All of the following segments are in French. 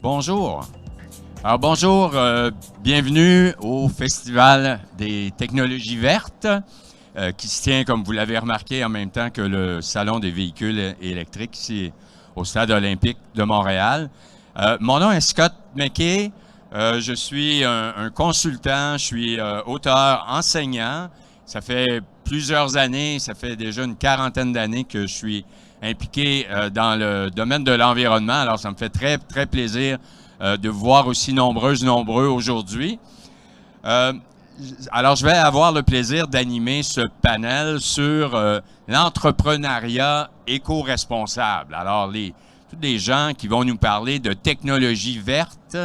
Bonjour. Alors bonjour, bienvenue au Festival des technologies vertes qui se tient, comme vous l'avez remarqué, en même temps que le Salon des véhicules électriques ici au Stade olympique de Montréal. Mon nom est Scott McKay. Je suis un consultant, je suis auteur, enseignant. Ça fait plusieurs années, ça fait déjà une quarantaine d'années que je suis impliqué dans le domaine de l'environnement. Alors, ça me fait très, très plaisir de vous voir aussi nombreux aujourd'hui. Alors, je vais avoir le plaisir d'animer ce panel sur l'entrepreneuriat éco-responsable. Alors, tous les gens qui vont nous parler de technologie verte,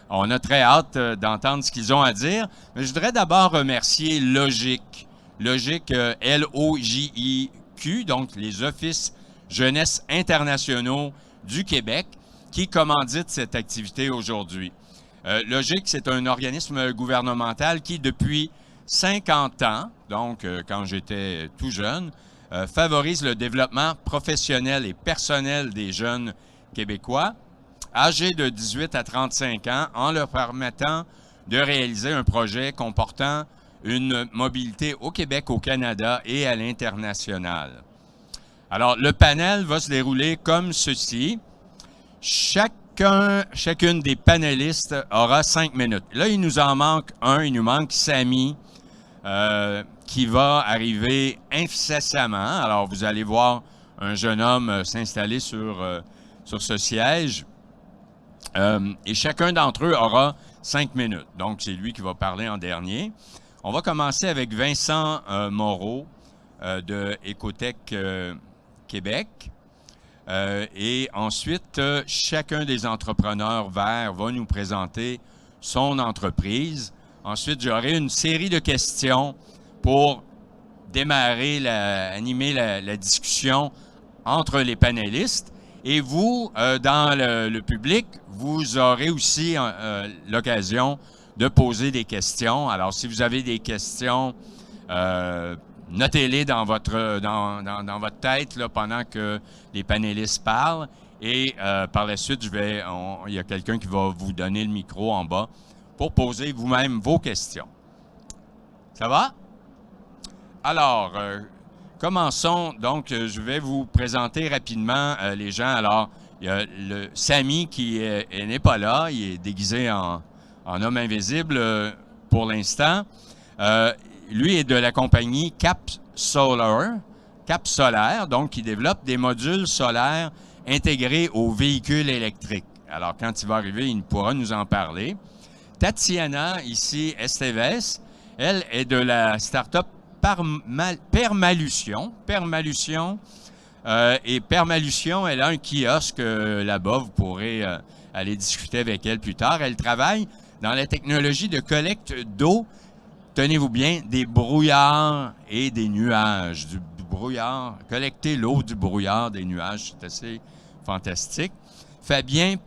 on a très hâte d'entendre ce qu'ils ont à dire. Mais je voudrais d'abord remercier Logiq. Logiq, L-O-J-I-Q, donc les Offices Jeunesse internationaux du Québec, qui commandite cette activité aujourd'hui. Logiq, c'est un organisme gouvernemental qui, depuis 50 ans, donc quand j'étais tout jeune, favorise le développement professionnel et personnel des jeunes Québécois âgés de 18 à 35 ans en leur permettant de réaliser un projet comportant une mobilité au Québec, au Canada et à l'international. Alors, le panel va se dérouler comme ceci. Chacune des panélistes aura 5 minutes. Là, il nous en manque un. Il nous manque Samy, qui va arriver incessamment. Alors, vous allez voir un jeune homme s'installer sur ce siège. Et chacun d'entre eux aura 5 minutes. Donc, c'est lui qui va parler en dernier. On va commencer avec Vincent Moreau de Écotech Québec. Et ensuite, chacun des entrepreneurs verts va nous présenter son entreprise. Ensuite, j'aurai une série de questions pour démarrer, animer la discussion entre les panélistes. Et vous, dans le public, vous aurez aussi l'occasion de poser des questions. Alors, si vous avez des questions, notez-les dans votre tête là, pendant que les panélistes parlent. Et par la suite, il y a quelqu'un qui va vous donner le micro en bas pour poser vous-même vos questions. Ça va? Alors, commençons. Donc, je vais vous présenter rapidement les gens. Alors, il y a Samy qui n'est pas là. Il est déguisé en homme invisible pour l'instant. Lui est de la compagnie Cap Solaire, donc qui développe des modules solaires intégrés aux véhicules électriques. Alors, quand il va arriver, il pourra nous en parler. Tatiana, ici, Esteves, elle est de la start-up Permalution. Et Permalution, elle a un kiosque là-bas. Vous pourrez aller discuter avec elle plus tard. Elle travaille dans la technologie de collecte d'eau. Tenez-vous bien, des brouillards et des nuages. Du brouillard, collecter l'eau du brouillard des nuages, c'est assez fantastique. Fabien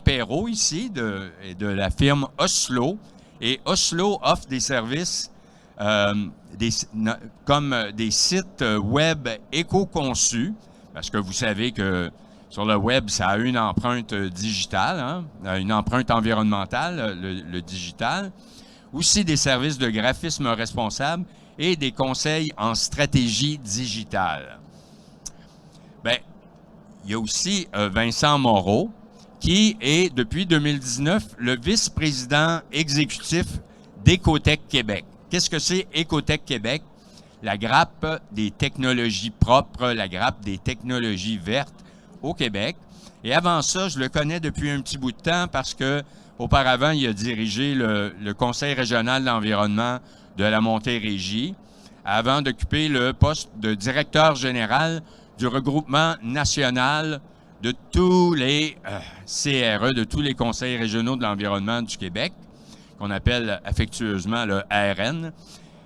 Perrault, ici, de la firme Oslo. Et Oslo offre des services comme des sites web éco-conçus, parce que vous savez que sur le web, ça a une empreinte digitale, hein, une empreinte environnementale, le digital. Aussi des services de graphisme responsable et des conseils en stratégie digitale. Bien, il y a aussi Vincent Moreau, qui est, depuis 2019, le vice-président exécutif d'Écotech Québec. Qu'est-ce que c'est Écotech Québec? La grappe des technologies propres, la grappe des technologies vertes au Québec. Et avant ça, je le connais depuis un petit bout de temps parce que auparavant, il a dirigé le Conseil régional de l'environnement de la Montérégie avant d'occuper le poste de directeur général du regroupement national de tous les CRE, de tous les conseils régionaux de l'environnement du Québec, qu'on appelle affectueusement le ARN,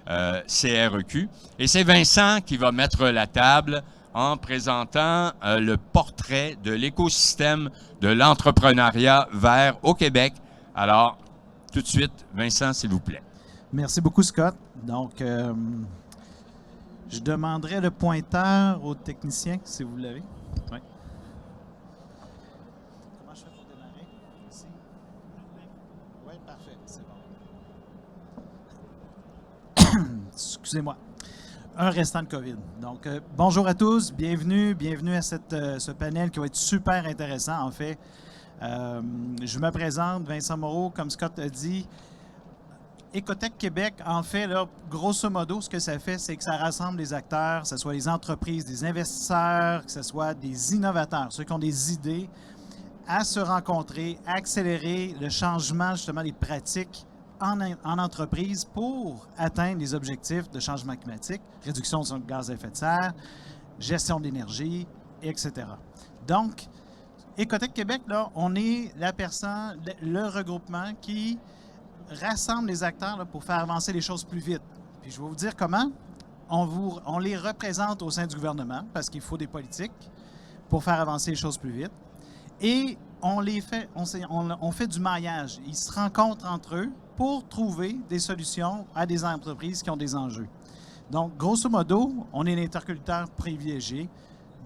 CREQ. Et c'est Vincent qui va mettre la table en présentant le portrait de l'écosystème de l'entrepreneuriat vert au Québec. Alors, tout de suite, Vincent, s'il vous plaît. Merci beaucoup, Scott. Donc, je demanderai le pointeur au technicien, si vous l'avez. Oui. Comment je fais pour Oui, parfait, c'est bon. Excusez-moi. Un restant de COVID. Donc, bonjour à tous, bienvenue à ce panel qui va être super intéressant, en fait. Je me présente, Vincent Moreau, comme Scott a dit. Écotech Québec, en fait, là, grosso modo, ce que ça fait, c'est que ça rassemble les acteurs, que ce soit les entreprises, des investisseurs, que ce soit des innovateurs, ceux qui ont des idées, à se rencontrer, à accélérer le changement, justement, des pratiques en entreprise pour atteindre les objectifs de changement climatique, réduction de gaz à effet de serre, gestion de l'énergie, etc. Donc, Écotech Québec, là, on est la personne, le regroupement qui rassemble les acteurs là, pour faire avancer les choses plus vite. Puis je vais vous dire comment. On les représente au sein du gouvernement parce qu'il faut des politiques pour faire avancer les choses plus vite. Et on fait du maillage. Ils se rencontrent entre eux pour trouver des solutions à des entreprises qui ont des enjeux. Donc, grosso modo, on est l'interlocuteur privilégié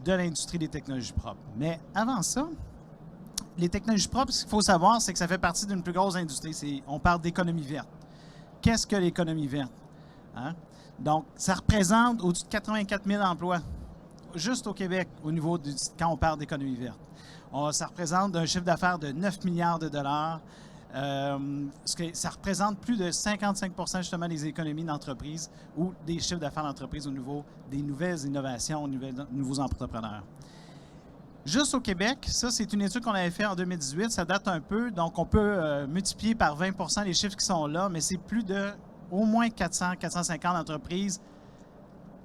de l'industrie des technologies propres. Mais avant ça, les technologies propres, ce qu'il faut savoir, c'est que ça fait partie d'une plus grosse industrie. On parle d'économie verte. Qu'est-ce que l'économie verte? Hein? Donc, ça représente au-dessus de 84 000 emplois, juste au Québec, quand on parle d'économie verte. Ça représente un chiffre d'affaires de 9 milliards de dollars. Ça représente plus de 55 % justement des économies d'entreprise ou des chiffres d'affaires d'entreprise au niveau des nouvelles innovations, nouveaux entrepreneurs. Juste au Québec, ça c'est une étude qu'on avait faite en 2018, ça date un peu, donc on peut multiplier par 20 % les chiffres qui sont là, mais c'est plus de au moins 450 entreprises,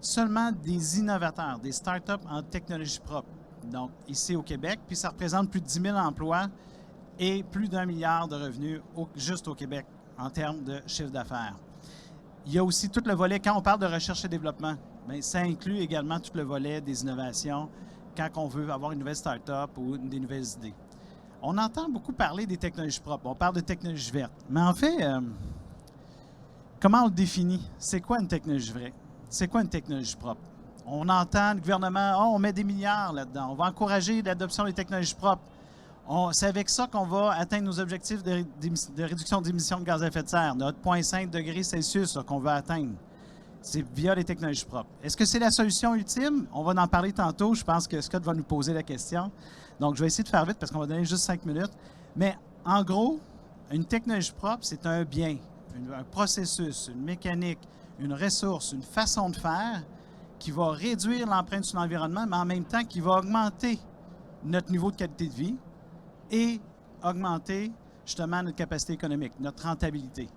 seulement des innovateurs, des startups en technologie propre. Donc ici au Québec, puis ça représente plus de 10 000 emplois et plus d'1 milliard de revenus juste au Québec en termes de chiffre d'affaires. Il y a aussi tout le volet, quand on parle de recherche et développement, bien, ça inclut également tout le volet des innovations quand on veut avoir une nouvelle start-up ou des nouvelles idées. On entend beaucoup parler des technologies propres, on parle de technologies vertes, mais en fait, comment on le définit? C'est quoi une technologie vraie? C'est quoi une technologie propre? On entend le gouvernement, on met des milliards là-dedans, on va encourager l'adoption des technologies propres. C'est avec ça qu'on va atteindre nos objectifs de réduction d'émissions de gaz à effet de serre, notre 0,5 degrés Celsius qu'on veut atteindre. C'est via les technologies propres. Est-ce que c'est la solution ultime? On va en parler tantôt. Je pense que Scott va nous poser la question. Donc, je vais essayer de faire vite parce qu'on va donner juste 5 minutes. Mais en gros, une technologie propre, c'est un bien, un processus, une mécanique, une ressource, une façon de faire qui va réduire l'empreinte sur l'environnement, mais en même temps qui va augmenter notre niveau de qualité de vie et augmenter justement notre capacité économique, notre rentabilité.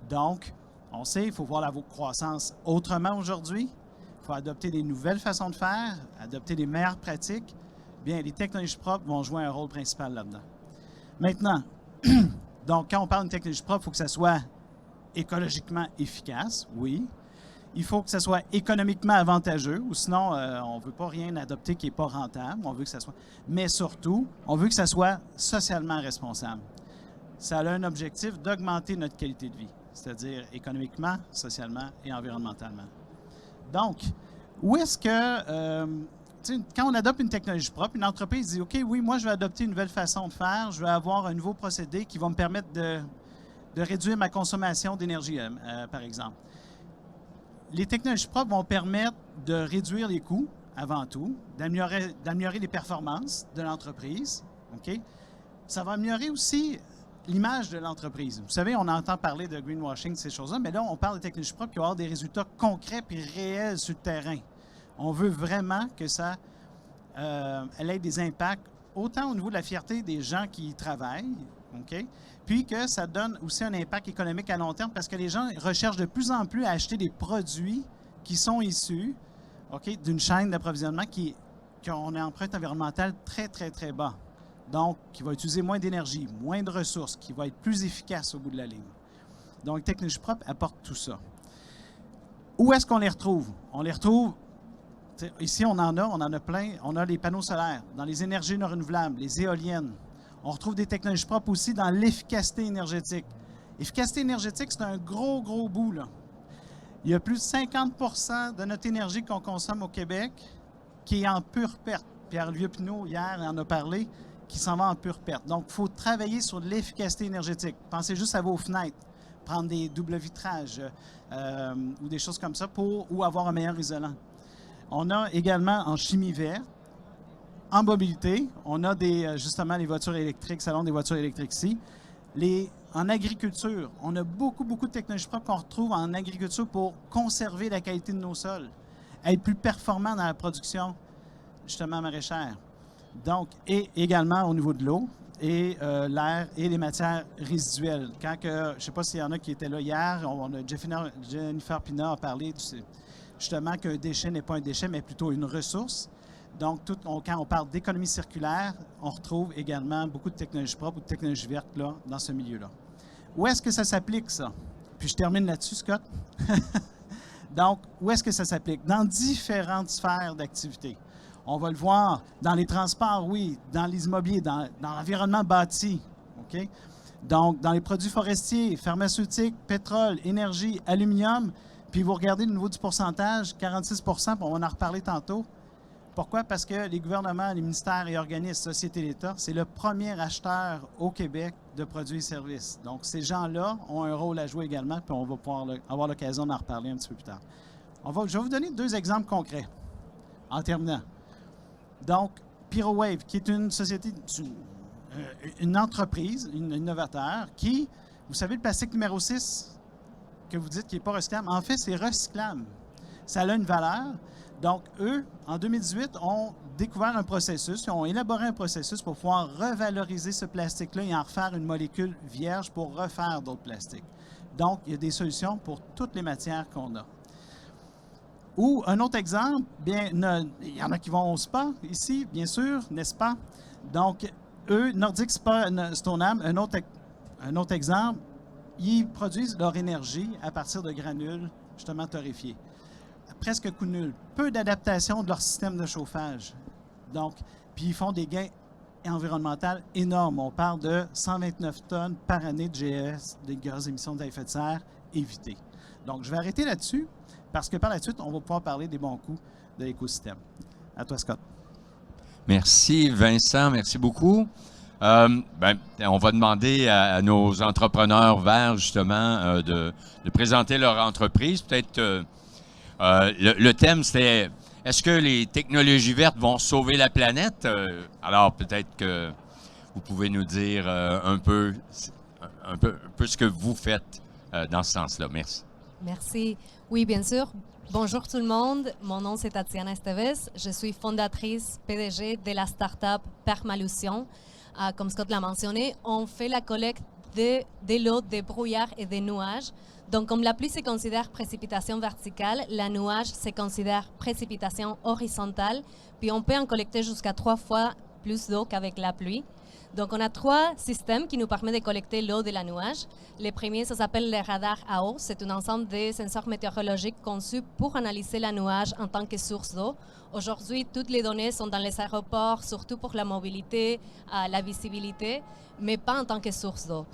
Donc, on sait, il faut voir la croissance autrement aujourd'hui. Il faut adopter des nouvelles façons de faire, adopter des meilleures pratiques. Bien, les technologies propres vont jouer un rôle principal là-dedans. Maintenant, donc, quand on parle de technologie propre, il faut que ça soit écologiquement efficace, oui. Il faut que ça soit économiquement avantageux, ou sinon, on ne veut pas rien adopter qui n'est pas rentable. On veut que ça soit. Mais surtout, on veut que ça soit socialement responsable. Ça a un objectif d'augmenter notre qualité de vie, c'est-à-dire économiquement, socialement et environnementalement. Donc, où est-ce que, quand on adopte une technologie propre, une entreprise dit, OK, oui, moi, je vais adopter une nouvelle façon de faire, je vais avoir un nouveau procédé qui va me permettre de réduire ma consommation d'énergie, par exemple. Les technologies propres vont permettre de réduire les coûts, avant tout, d'améliorer les performances de l'entreprise. OK? Ça va améliorer aussi l'image de l'entreprise. Vous savez, on entend parler de greenwashing, ces choses-là, mais là, on parle de technologies propres qui vont avoir des résultats concrets et réels sur le terrain. On veut vraiment que ça elle ait des impacts autant au niveau de la fierté des gens qui y travaillent, OK? Puis que ça donne aussi un impact économique à long terme parce que les gens recherchent de plus en plus à acheter des produits qui sont issus, OK, d'une chaîne d'approvisionnement qui ont une empreinte environnementale très, très, très bas. Donc, qui va utiliser moins d'énergie, moins de ressources, qui va être plus efficace au bout de la ligne. Donc, les technologies propres apportent tout ça. Où est-ce qu'on les retrouve? On les retrouve, ici on en a plein, on a les panneaux solaires, dans les énergies non renouvelables, les éoliennes. On retrouve des technologies propres aussi dans l'efficacité énergétique. L'efficacité énergétique, c'est un gros, gros bout, là. Il y a plus de 50 % de notre énergie qu'on consomme au Québec qui est en pure perte. Pierre Vieux-Pinot, hier, en a parlé, qui s'en va en pure perte. Donc, il faut travailler sur l'efficacité énergétique. Pensez juste à vos fenêtres, prendre des doubles vitrages ou des choses comme ça ou avoir un meilleur isolant. On a également en chimie verte, en mobilité, on a justement les voitures électriques, salon des voitures électriques ici. En agriculture, on a beaucoup de technologies propres qu'on retrouve en agriculture pour conserver la qualité de nos sols, être plus performant dans la production, justement, maraîchère. Donc, et également au niveau de l'eau et l'air et les matières résiduelles. Je ne sais pas s'il y en a qui étaient là hier, Jennifer Pina a parlé justement qu'un déchet n'est pas un déchet, mais plutôt une ressource. Donc, quand on parle d'économie circulaire, on retrouve également beaucoup de technologies propres ou de technologies vertes là, dans ce milieu-là. Où est-ce que ça s'applique, ça? Puis je termine là-dessus, Scott. Donc, où est-ce que ça s'applique? Dans différentes sphères d'activité. On va le voir dans les transports, oui, dans les immobiliers, dans l'environnement bâti. OK? Donc, dans les produits forestiers, pharmaceutiques, pétrole, énergie, aluminium. Puis vous regardez le niveau du pourcentage, 46 %, puis on va en reparler tantôt. Pourquoi? Parce que les gouvernements, les ministères et organismes, sociétés d'État, c'est le premier acheteur au Québec de produits et services. Donc, ces gens-là ont un rôle à jouer également, puis on va pouvoir avoir l'occasion d'en reparler un petit peu plus tard. Je vais vous donner 2 exemples concrets en terminant. Donc, PyroWave, qui est une société, une entreprise, un innovateur, qui, vous savez, le plastique numéro 6 que vous dites qui n'est pas recyclable, en fait, c'est recyclable. Ça a une valeur. Donc, eux, en 2018, ont découvert un processus, ils ont élaboré un processus pour pouvoir revaloriser ce plastique-là et en refaire une molécule vierge pour refaire d'autres plastiques. Donc, il y a des solutions pour toutes les matières qu'on a. Ou un autre exemple, bien, il y en a qui vont au spa ici, bien sûr, n'est-ce pas? Donc, eux, Nordic Stoneham, un autre exemple, ils produisent leur énergie à partir de granules, justement, torréfiés. Presque coût nul. Peu d'adaptation de leur système de chauffage. Donc, puis ils font des gains environnementaux énormes. On parle de 129 tonnes par année de GES, des gaz émissions de effet de serre, évitées. Donc, je vais arrêter là-dessus parce que par la suite, on va pouvoir parler des bons coups de l'écosystème. À toi, Scott. Merci, Vincent. Merci beaucoup. On va demander à nos entrepreneurs verts, justement, de présenter leur entreprise. Peut-être... le thème, c'était « Est-ce que les technologies vertes vont sauver la planète? » Alors, peut-être que vous pouvez nous dire un peu ce que vous faites dans ce sens-là. Merci. Merci. Oui, bien sûr. Bonjour tout le monde. Mon nom, c'est Tatiana Esteves. Je suis fondatrice PDG de la start-up Permalution. Comme Scott l'a mentionné, on fait la collecte de l'eau, des brouillards et des nuages. Donc, comme la pluie se considère précipitation verticale, la nuage se considère précipitation horizontale, puis on peut en collecter jusqu'à 3 fois plus d'eau qu'avec la pluie. Donc, on a 3 systèmes qui nous permettent de collecter l'eau de la nuage. Le premier, ça s'appelle le radar à eau. C'est un ensemble de senseurs météorologiques conçus pour analyser la nuage en tant que source d'eau. Aujourd'hui, toutes les données sont dans les aéroports, surtout pour la mobilité, la visibilité, mais pas en tant que source d'eau.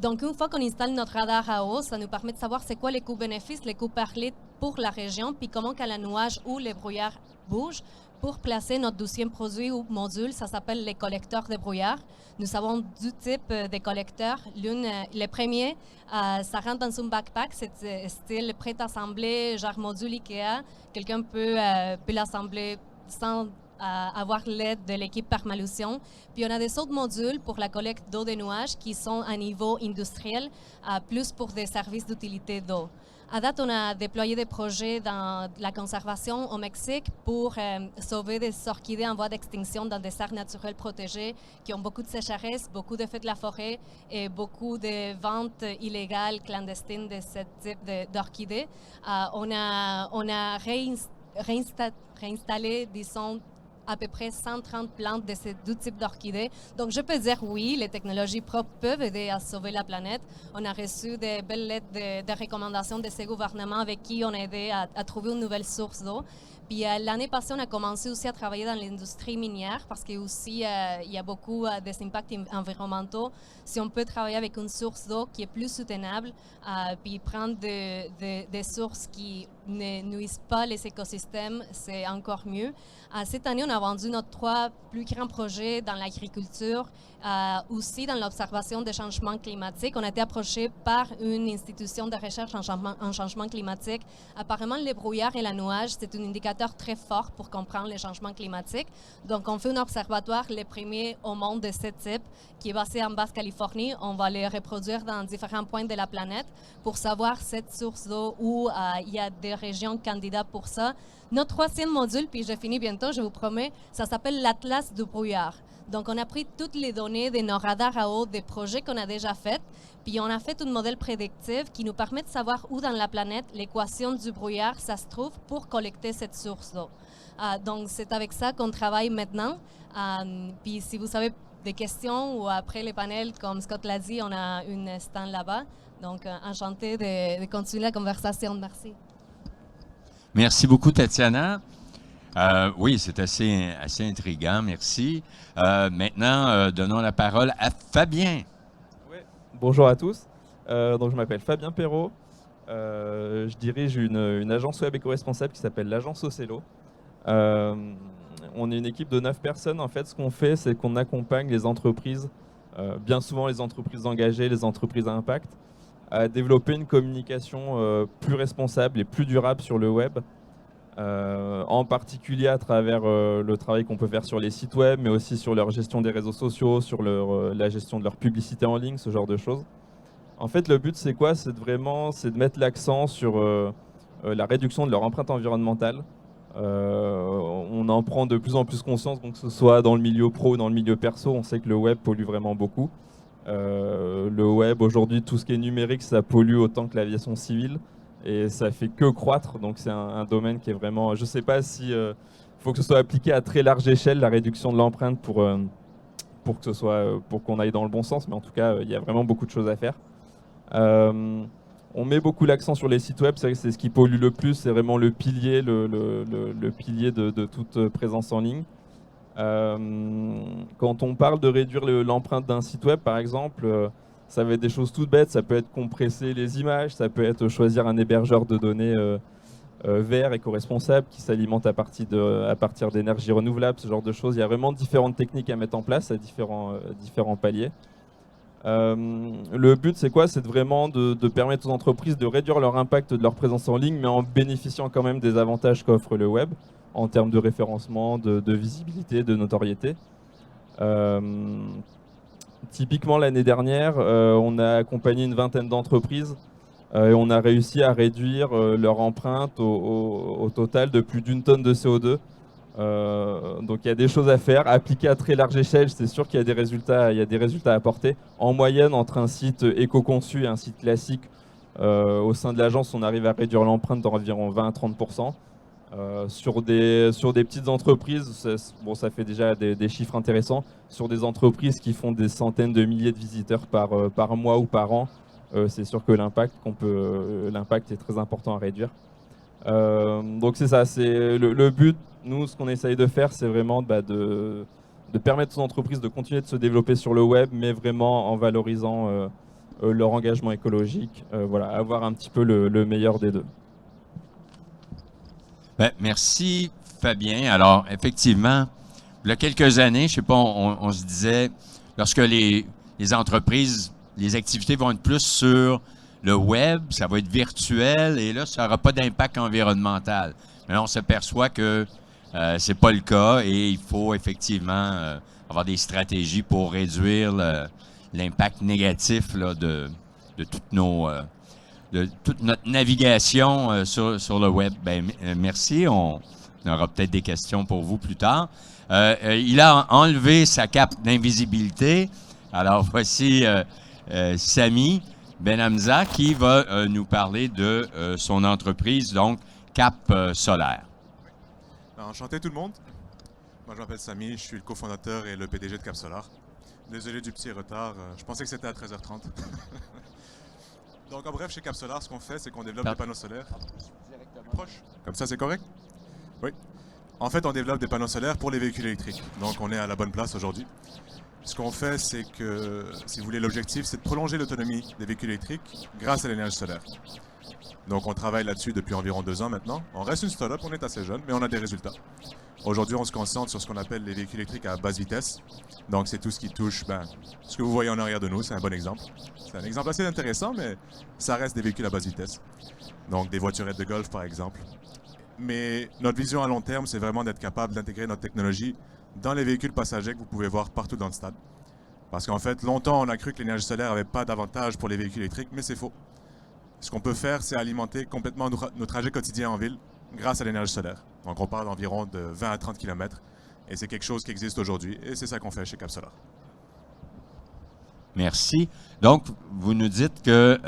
Donc, une fois qu'on installe notre radar à eau, ça nous permet de savoir c'est quoi les coûts-bénéfices, les coûts par litre pour la région, puis comment que la nuage ou les brouillards bougent pour placer notre 12e produit ou module. Ça s'appelle les collecteurs de brouillard. Nous avons 2 types de collecteurs. Le premier, ça rentre dans un backpack, c'est style prêt-assemblé, genre module IKEA. Quelqu'un peut l'assembler sans avoir l'aide de l'équipe Permalution. Puis on a des autres modules pour la collecte d'eau de nuages qui sont à niveau industriel, plus pour des services d'utilité d'eau. À date, on a déployé des projets dans la conservation au Mexique pour sauver des orchidées en voie d'extinction dans des aires naturelles protégées qui ont beaucoup de sécheresse, beaucoup de feux de la forêt et beaucoup de ventes illégales, clandestines de ce type d'orchidées. On a réinstallé, disons, à peu près 130 plantes de ces 2 types d'orchidées. Donc, je peux dire oui, les technologies propres peuvent aider à sauver la planète. On a reçu des belles lettres de recommandations de ces gouvernements avec qui on a aidé à trouver une nouvelle source d'eau. Puis l'année passée, on a commencé aussi à travailler dans l'industrie minière parce qu'il y a beaucoup des impacts environnementaux. Si on peut travailler avec une source d'eau qui est plus soutenable, puis prendre des sources qui ne nuisent pas les écosystèmes, c'est encore mieux. Cette année, on a vendu notre 3 plus grands projets dans l'agriculture, aussi dans l'observation des changements climatiques. On a été approché par une institution de recherche en changement climatique. Apparemment, les brouillards et la nuage, c'est un indicateur très fort pour comprendre les changements climatiques. Donc, on fait un observatoire, les premiers au monde de ce type, qui est basé en Basse-Californie. On va les reproduire dans différents points de la planète pour savoir cette source d'eau où il y a des régions candidates pour ça. Notre 3e module, puis je finis bientôt, je vous promets, ça s'appelle l'Atlas du brouillard. Donc, on a pris toutes les données de nos radars à eau, des projets qu'on a déjà faits, puis on a fait un modèle prédictif qui nous permet de savoir où dans la planète l'équation du brouillard, ça se trouve pour collecter cette source d'eau. Donc, c'est avec ça qu'on travaille maintenant. Puis, si vous avez des questions ou après les panels, comme Scott l'a dit, on a une stand là-bas. Donc, enchanté de continuer la conversation. Merci. Merci beaucoup, Tatiana. Oui, c'est assez intriguant, merci. Maintenant, donnons la parole à Fabien. Ouais. Bonjour à tous. Donc, je m'appelle Fabien Perrault. Je dirige une agence web éco-responsable qui s'appelle l'agence Ocello. On est une équipe de 9 personnes. En fait, ce qu'on fait, c'est qu'on accompagne les entreprises, bien souvent les entreprises engagées, les entreprises à impact, à développer une communication plus responsable et plus durable sur le web, en particulier à travers le travail qu'on peut faire sur les sites web, mais aussi sur leur gestion des réseaux sociaux, sur la gestion de leur publicité en ligne, ce genre de choses. En fait, le but, c'est quoi? C'est de mettre l'accent sur la réduction de leur empreinte environnementale. On en prend de plus en plus conscience, donc que ce soit dans le milieu pro ou dans le milieu perso, on sait que le web pollue vraiment beaucoup. Le web, aujourd'hui, tout ce qui est numérique, ça pollue autant que l'aviation civile et ça fait que croître. Donc c'est un domaine qui est vraiment... Je ne sais pas si faut que ce soit appliqué à très large échelle, la réduction de l'empreinte pour qu'on aille dans le bon sens, mais en tout cas, il y a vraiment beaucoup de choses à faire. On met beaucoup l'accent sur les sites web, c'est ce qui pollue le plus, c'est vraiment le pilier, le pilier de toute présence en ligne. Quand on parle de réduire l'empreinte d'un site web, par exemple, ça va être des choses toutes bêtes, ça peut être compresser les images, ça peut être choisir un hébergeur de données vert, éco-responsable, qui s'alimente à partir d'énergie renouvelable, ce genre de choses. Il y a vraiment différentes techniques à mettre en place à différents paliers. Le but, c'est quoi? C'est vraiment de permettre aux entreprises de réduire leur impact de leur présence en ligne, mais en bénéficiant quand même des avantages qu'offre le web en termes de référencement, de visibilité, de notoriété. Typiquement, l'année dernière, on a accompagné une vingtaine d'entreprises et on a réussi à réduire leur empreinte au total de plus d'1 tonne de CO2. Donc il y a des choses à faire, appliquées à très large échelle, c'est sûr qu'il y a des résultats à apporter. En moyenne, entre un site éco-conçu et un site classique, au sein de l'agence, on arrive à réduire l'empreinte d'environ 20 à 30%. Sur des petites entreprises, ça fait déjà des chiffres intéressants. Sur des entreprises qui font des centaines de milliers de visiteurs par mois ou par an, c'est sûr que l'impact est très important à réduire. Donc c'est ça, c'est le but. Nous, ce qu'on essaye de faire, c'est vraiment de permettre aux entreprises de continuer de se développer sur le web, mais vraiment en valorisant leur engagement écologique, voilà, avoir un petit peu le meilleur des deux. Ben, merci Fabien. Alors effectivement, il y a quelques années, je sais pas, on se disait, lorsque les entreprises, les activités vont être plus sur le web, ça va être virtuel et là, ça n'aura pas d'impact environnemental. Mais là, on s'aperçoit que c'est pas le cas et il faut effectivement avoir des stratégies pour réduire l'impact négatif là, de toute notre navigation sur le web. Ben, merci. On aura peut-être des questions pour vous plus tard. Il a enlevé sa cape d'invisibilité. Alors, voici Samy Benhamza qui va nous parler de son entreprise, donc Cap Solaire. Enchanté tout le monde. Moi je m'appelle Samy, je suis le cofondateur et le PDG de Cap Solaire. Désolé du petit retard, je pensais que c'était à 13h30. Donc en bref, chez Cap Solaire, ce qu'on fait, c'est qu'on développe des panneaux solaires. Proche. Comme ça, c'est correct? Oui. En fait, on développe des panneaux solaires pour les véhicules électriques. Donc on est à la bonne place aujourd'hui. Ce qu'on fait, c'est que, si vous voulez, l'objectif, c'est de prolonger l'autonomie des véhicules électriques grâce à l'énergie solaire. Donc on travaille là-dessus depuis environ 2 ans maintenant. On reste une startup, on est assez jeune, mais on a des résultats. Aujourd'hui, on se concentre sur ce qu'on appelle les véhicules électriques à basse vitesse. Donc c'est tout ce qui touche, ce que vous voyez en arrière de nous, c'est un bon exemple. C'est un exemple assez intéressant, mais ça reste des véhicules à basse vitesse. Donc des voiturettes de golf par exemple. Mais notre vision à long terme, c'est vraiment d'être capable d'intégrer notre technologie dans les véhicules passagers que vous pouvez voir partout dans le stade. Parce qu'en fait, longtemps, on a cru que l'énergie solaire n'avait pas d'avantage pour les véhicules électriques, mais c'est faux. Ce qu'on peut faire, c'est alimenter complètement nos trajets quotidiens en ville grâce à l'énergie solaire. Donc on parle d'environ de 20 à 30 km, et c'est quelque chose qui existe aujourd'hui, et c'est ça qu'on fait chez Capsolar. Merci. Donc, vous nous dites qu'il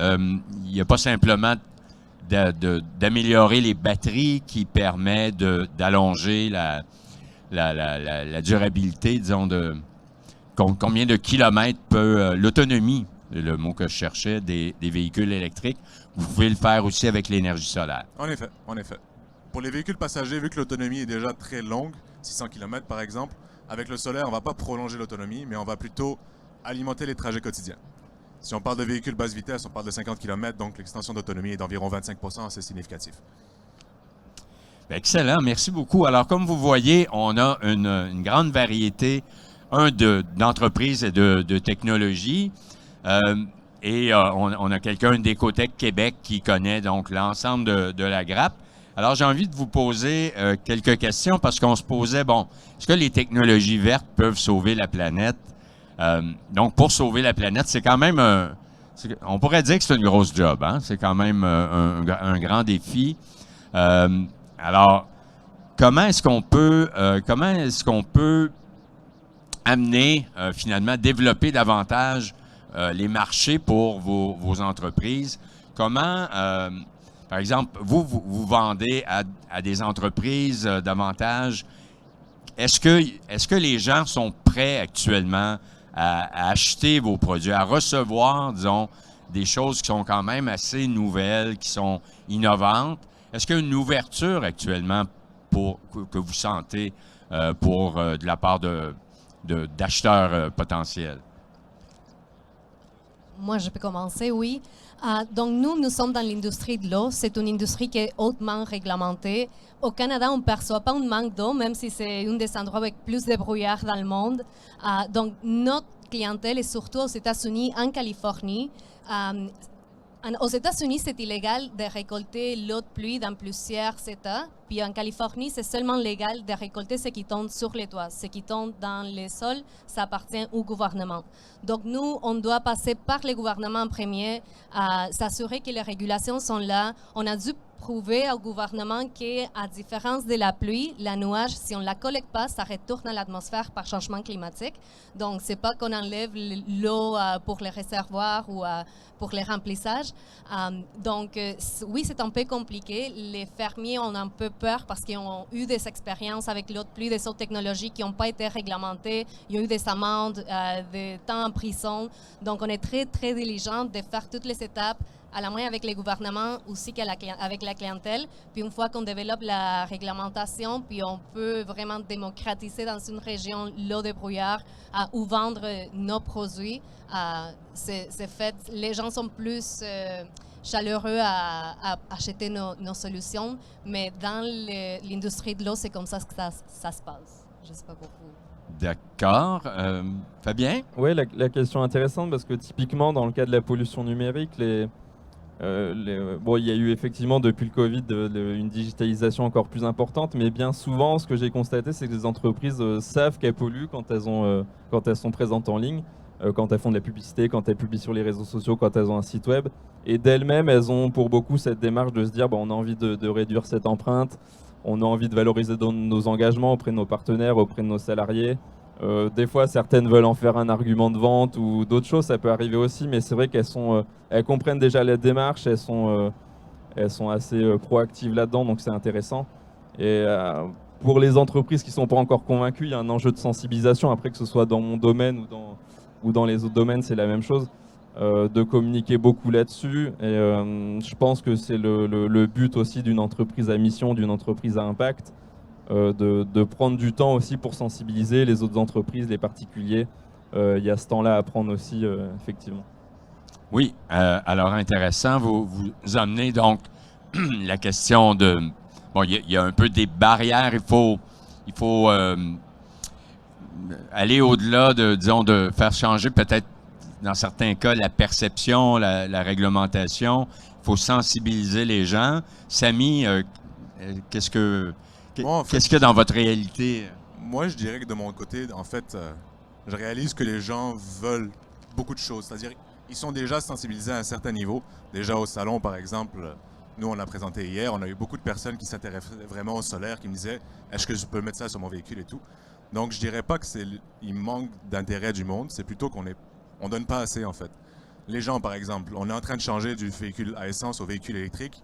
n'y a pas simplement d'améliorer les batteries qui permet d'allonger la durabilité, disons, de combien de kilomètres peut l'autonomie, le mot que je cherchais, des véhicules électriques. Vous pouvez le faire aussi avec l'énergie solaire. En effet, en effet. Pour les véhicules passagers, vu que l'autonomie est déjà très longue, 600 km par exemple, avec le solaire, on ne va pas prolonger l'autonomie, mais on va plutôt alimenter les trajets quotidiens. Si on parle de véhicules basse vitesse, on parle de 50 km, donc l'extension d'autonomie est d'environ 25%, c'est significatif. Bien, excellent, merci beaucoup. Alors, comme vous voyez, on a une grande variété, d'entreprises et de technologies. On a quelqu'un d'Écotech Québec qui connaît donc l'ensemble de la grappe. Alors, j'ai envie de vous poser quelques questions parce qu'on se posait, est-ce que les technologies vertes peuvent sauver la planète? Donc, pour sauver la planète, c'est quand même, on pourrait dire que c'est une grosse job, hein? C'est quand même un grand défi. Alors, comment est-ce qu'on peut amener, finalement, développer davantage les marchés pour vos entreprises? Comment, par exemple, vous vendez à des entreprises davantage. Est-ce que les gens sont prêts actuellement à acheter vos produits, à recevoir, disons, des choses qui sont quand même assez nouvelles, qui sont innovantes? Est-ce qu'il y a une ouverture actuellement que vous sentez de la part d'acheteurs potentiels? Moi, je peux commencer, oui. Donc, nous sommes dans l'industrie de l'eau. C'est une industrie qui est hautement réglementée. Au Canada, on ne perçoit pas un manque d'eau, même si c'est un des endroits avec plus de brouillard dans le monde. Donc, notre clientèle est surtout aux États-Unis, en Californie. Aux États-Unis, c'est illégal de récolter l'eau de pluie dans plusieurs États. Puis en Californie, c'est seulement légal de récolter ce qui tombe sur les toits. Ce qui tombe dans les sols, ça appartient au gouvernement. Donc nous, on doit passer par le gouvernement en premier, s'assurer que les régulations sont là. On a dû prouver au gouvernement qu'à différence de la pluie, la nuage, si on ne la collecte pas, ça retourne à l'atmosphère par changement climatique. Donc, ce n'est pas qu'on enlève l'eau pour les réservoirs ou pour les remplissages. Donc, oui, c'est un peu compliqué. Les fermiers ont un peu peur parce qu'ils ont eu des expériences avec l'eau de pluie, des autres technologies qui n'ont pas été réglementées. Il y a eu des amendes, des temps en prison. Donc, on est très, très diligent de faire toutes les étapes à la main avec les gouvernements, aussi avec la clientèle. Puis une fois qu'on développe la réglementation, puis on peut vraiment démocratiser dans une région l'eau de brouillard où vendre nos produits. C'est fait. Les gens sont plus chaleureux à acheter nos solutions, mais dans l'industrie de l'eau, c'est comme ça que ça se passe. Je ne sais pas pour vous. D'accord. Fabien? Oui, la question est intéressante parce que typiquement, dans le cas de la pollution numérique, il y a eu effectivement depuis le Covid une digitalisation encore plus importante, mais bien souvent, ce que j'ai constaté, c'est que les entreprises savent qu'elles polluent quand elles sont présentes en ligne, quand elles font de la publicité, quand elles publient sur les réseaux sociaux, quand elles ont un site web. Et d'elles-mêmes, elles ont pour beaucoup cette démarche de se dire on a envie de réduire cette empreinte, on a envie de valoriser nos engagements auprès de nos partenaires, auprès de nos salariés. Des fois, certaines veulent en faire un argument de vente ou d'autres choses, ça peut arriver aussi, mais c'est vrai elles comprennent déjà la démarche, elles sont assez proactives là-dedans, donc c'est intéressant. Et pour les entreprises qui ne sont pas encore convaincues, il y a un enjeu de sensibilisation, après que ce soit dans mon domaine ou dans les autres domaines, c'est la même chose, de communiquer beaucoup là-dessus. Et je pense que c'est le but aussi d'une entreprise à mission, d'une entreprise à impact, de prendre du temps aussi pour sensibiliser les autres entreprises, les particuliers. Il y a ce temps-là à prendre aussi, effectivement. Oui, alors intéressant. Vous amenez donc la question de... Bon, il y a un peu des barrières. Il faut aller au-delà de, disons, de faire changer peut-être, dans certains cas, la perception, la réglementation. Il faut sensibiliser les gens. Samy, qu'est-ce que... Moi, en fait, Qu'est-ce que dans votre réalité... Moi, je dirais que de mon côté, en fait, je réalise que les gens veulent beaucoup de choses. C'est-à-dire, ils sont déjà sensibilisés à un certain niveau. Déjà au salon, par exemple, nous, on l'a présenté hier, on a eu beaucoup de personnes qui s'intéressaient vraiment au solaire, qui me disaient « Est-ce que je peux mettre ça sur mon véhicule et tout ?» Donc, je dirais pas qu'il manque d'intérêt du monde, c'est plutôt on donne pas assez, en fait. Les gens, par exemple, on est en train de changer du véhicule à essence au véhicule électrique.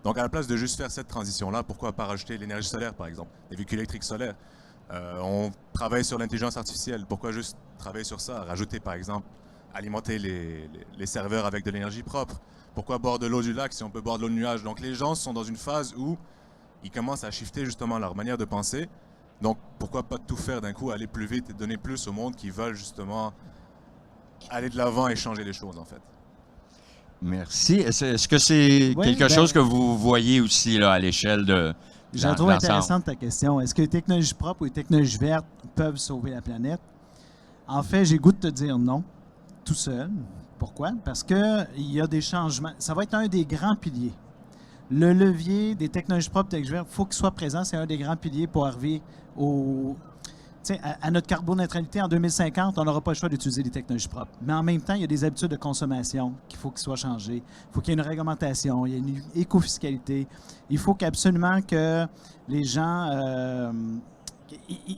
Donc, à la place de juste faire cette transition-là, pourquoi pas rajouter l'énergie solaire, par exemple, des véhicules électriques solaires? On travaille sur l'intelligence artificielle. Pourquoi juste travailler sur ça? Rajouter, par exemple, alimenter les serveurs avec de l'énergie propre. Pourquoi boire de l'eau du lac si on peut boire de l'eau de nuage? Donc, les gens sont dans une phase où ils commencent à shifter justement leur manière de penser. Donc, pourquoi pas tout faire d'un coup, aller plus vite et donner plus au monde qui veulent justement aller de l'avant et changer les choses, en fait. Merci. Est-ce que c'est Oui, quelque chose que vous voyez aussi là, à l'échelle de Je trouve intéressante ta question. Est-ce que les technologies propres ou les technologies vertes peuvent sauver la planète? En fait, j'ai le goût de te dire non, tout seul. Pourquoi? Parce qu'il y a des changements. Ça va être un des grands piliers. Le levier des technologies propres, technologies vertes, il faut qu'il soit présent. C'est un des grands piliers pour arriver à notre carboneutralité en 2050. On n'aura pas le choix d'utiliser des technologies propres. Mais en même temps, il y a des habitudes de consommation qu'il faut qu'ils soient changées. Il faut qu'il y ait une réglementation, il y ait une écofiscalité. Il faut qu'absolument que les gens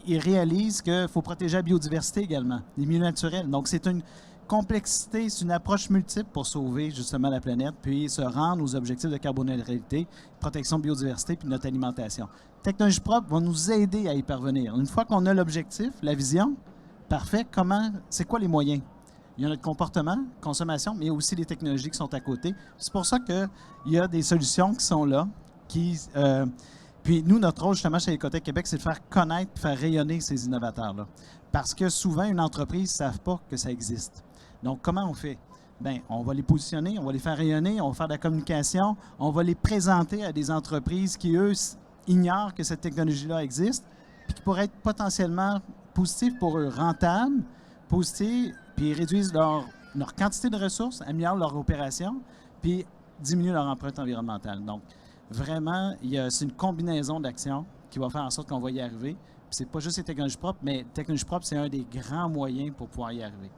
ils réalisent qu'il faut protéger la biodiversité également, les milieux naturels. Donc, c'est une complexité, c'est une approche multiple pour sauver justement la planète, puis se rendre aux objectifs de carboneutralité, protection de biodiversité, puis notre alimentation. Technologies propres vont nous aider à y parvenir. Une fois qu'on a l'objectif, la vision, parfait, c'est quoi les moyens? Il y a notre comportement, consommation, mais il y a aussi les technologies qui sont à côté. C'est pour ça qu'il y a des solutions qui sont là, puis nous, notre rôle justement chez Écotech Québec, c'est de faire connaître et faire rayonner ces innovateurs-là. Parce que souvent, une entreprise ne savent pas que ça existe. Donc, comment on fait? Bien, on va les positionner, on va les faire rayonner, on va faire de la communication, on va les présenter à des entreprises qui, eux, ignorent que cette technologie-là existe, puis qui pourrait être potentiellement positive pour eux, rentable, positive, puis ils réduisent leur quantité de ressources, améliorent leur opération, puis diminuent leur empreinte environnementale. Donc, vraiment, c'est une combinaison d'actions qui va faire en sorte qu'on va y arriver. Puis c'est pas juste les technologies propres, mais technologies propres, c'est un des grands moyens pour pouvoir y arriver.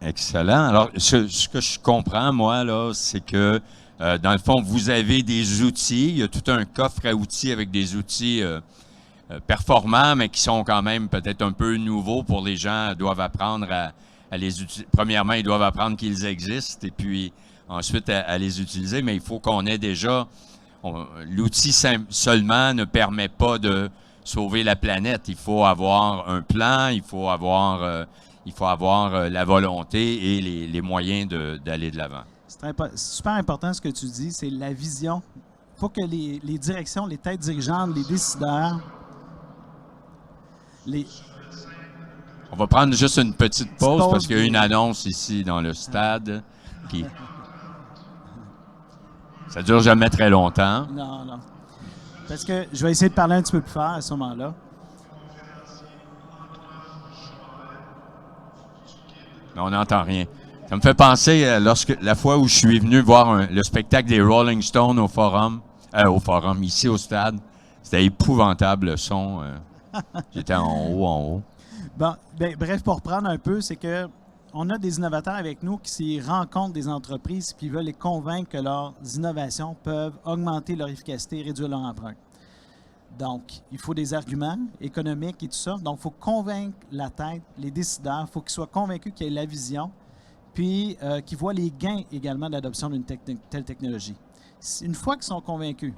Excellent. Alors, ce que je comprends, moi, là, c'est que, dans le fond, vous avez des outils. Il y a tout un coffre à outils avec des outils performants, mais qui sont quand même peut-être un peu nouveaux pour les gens. Ils doivent apprendre à les utiliser. Premièrement, ils doivent apprendre qu'ils existent et puis ensuite à les utiliser. Mais il faut qu'on ait déjà... L'outil seulement ne permet pas de sauver la planète. Il faut avoir un plan, il faut avoir la volonté et les moyens d'aller de l'avant. C'est super important ce que tu dis, c'est la vision. Il faut que les directions, les têtes dirigeantes, les décideurs, On va prendre juste une petite pause parce qu'il y a une annonce ici dans le stade qui... Ça dure jamais très longtemps. Non. Parce que je vais essayer de parler un petit peu plus fort à ce moment-là. Mais on n'entend rien. Ça me fait penser à la fois où je suis venu voir le spectacle des Rolling Stones au Forum, ici au stade. C'était épouvantable le son. J'étais en haut. Bon, bref, pour reprendre un peu, c'est que on a des innovateurs avec nous qui rencontrent des entreprises qui veulent les convaincre que leurs innovations peuvent augmenter leur efficacité et réduire leur empreinte. Donc, il faut des arguments économiques et tout ça. Donc, il faut convaincre la tête, les décideurs. Il faut qu'ils soient convaincus qu'il y ait la vision, puis qu'ils voient les gains également de l'adoption d'une telle technologie. Une fois qu'ils sont convaincus,